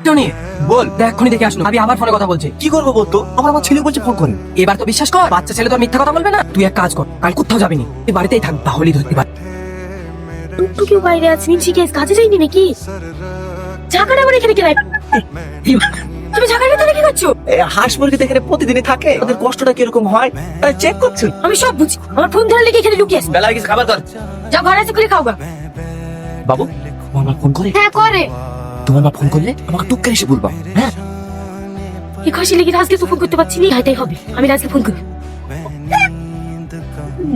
দায়িত্ব নিয়ে বল এক্ষুনি দেখে আসলো। আমি আবার ফোনে কথা বলছে। কি করবো বলতো? আমার ছেলে বলছে ফোন করে। এবার তো বিশ্বাস কর, বাচ্চা ছেলে তো আর মিথ্যা কথা বলবে না। তুই এক কাজ কর, কাল কোথাও যাবি না, তুই বাড়িতেই থাক, তাহলেই ধরতে পার। টুকটুকিও বাইরে আছে, মিনসি কেস কাজে যায়নি নাকি? ঝাঁকাটা আবার এখানে কে রাখ? তুমি ঝাঁকার ভিতরে কি করছো? হাঁস মুরগি তো এখানে প্রতিদিনই থাকে, ওদের কষ্টটা কিরকম হয় চেক করছো। আমি সব বুঝি। আমার ফোন ধরে লেগে এখানে লুকিয়ে আছে। বেলা হয়ে গেছে, খাবার ধর। যা ঘরে আছে করে খাও গা। বাবু, তোমার মা ফোন করে? হ্যাঁ করে। তোমার মা ফোন করলে আমাকে টুক করে এসে বলবা, হ্যাঁ? এই খাসি লেগে রাজকে তো ফোন করতে পারছি না, হাইটাই হবে। আমি রাজকে ফোন করি।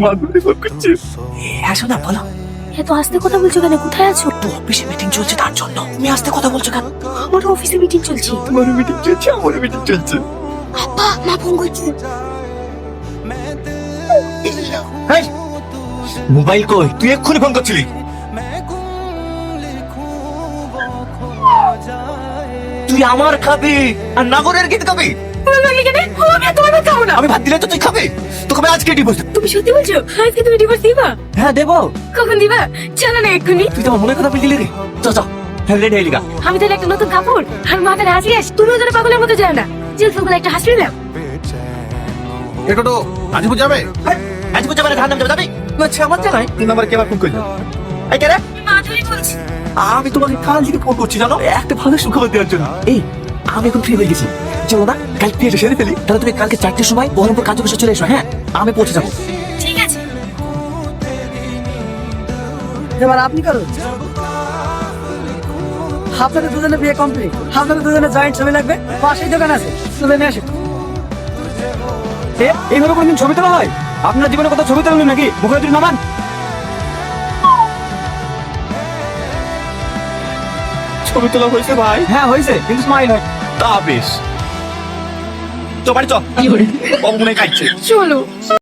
মা ফোন করছে। হ্যাঁ শোনা, বলো। এত আস্তে কথা বলছো কেন? কোথায় আছো? তো অফিসে মিটিং চলছে, তার জন্য। তুমি আস্তে কথা বলছো কেন? আমার অফিসে মিটিং চলছে। তোমার মিটিং চলছে, আমার মিটিং চলছে। আব্বা, মা ফোন করছে। হেই, মোবাইল কই? তুই এক্ষুনি ফোন করছিলি। তুই আমার খাবি আর নাগরের গীত খাবি। আমি ভাত দিলে তো তুই খাবি। তোকে আমি আজকে ডিভোর্স। তুমি সত্যি বলছো? আজকে তুমি ডিভোর্স দিবা? হ্যাঁ দেবো। কখন দিবা? চলো না এক্ষুনি। তুই তো আমার মনের কথা বললি রে। চল চল, হ্যাঁ রেডি হয়ে গা। আমি তাহলে একটা নতুন কাপড় আর মাথায় হাসি আস। তুমিও যেন পাগলের মতো যায় না। জিল ফুলগুলো একটা হাসি দাও। এটা তো আজিপুর যাবে। আজ বুঝে মানে ধান নাম যাবি? আচ্ছা, আমার জানাই তুই আমার কে ফোন করলি? এই কে রে? মা ধরে বলছি। আমি তোমাকে কাল থেকে ফোন করছি জানো, একটা ভালো সুখবর দেওয়ার জন্য। এই, আমি এখন ফ্রি হয়ে গেছি। চলো না কাল বিয়েটা সেরে ফেলি। তাহলে তুমি কালকে 4টের সময় বহরমপুর কাজে বসে চলে এসো। হ্যাঁ, আমি পৌঁছে যাবো। ঠিক আছে। এবার আপনি করুন। আপনাদের দুজনে বিয়ে কমপ্লিট। আপনাদের দুজনে জয়েন্ট ছবি লাগবে, পাশেই দোকান আছে, তুলে নিয়ে আসুন। এইভাবে কোনদিন ছবি তোলা হয়? আপনার জীবনে কত ছবি তোলেন নাকি? মুখে তুই নামান। ছবি তোলা হয়েছে ভাই? হ্যাঁ হয়েছে, কিন্তু স্মাইল হয়। তা বেশ। তো বাড়ি চ, মনে খাইছে। চলো।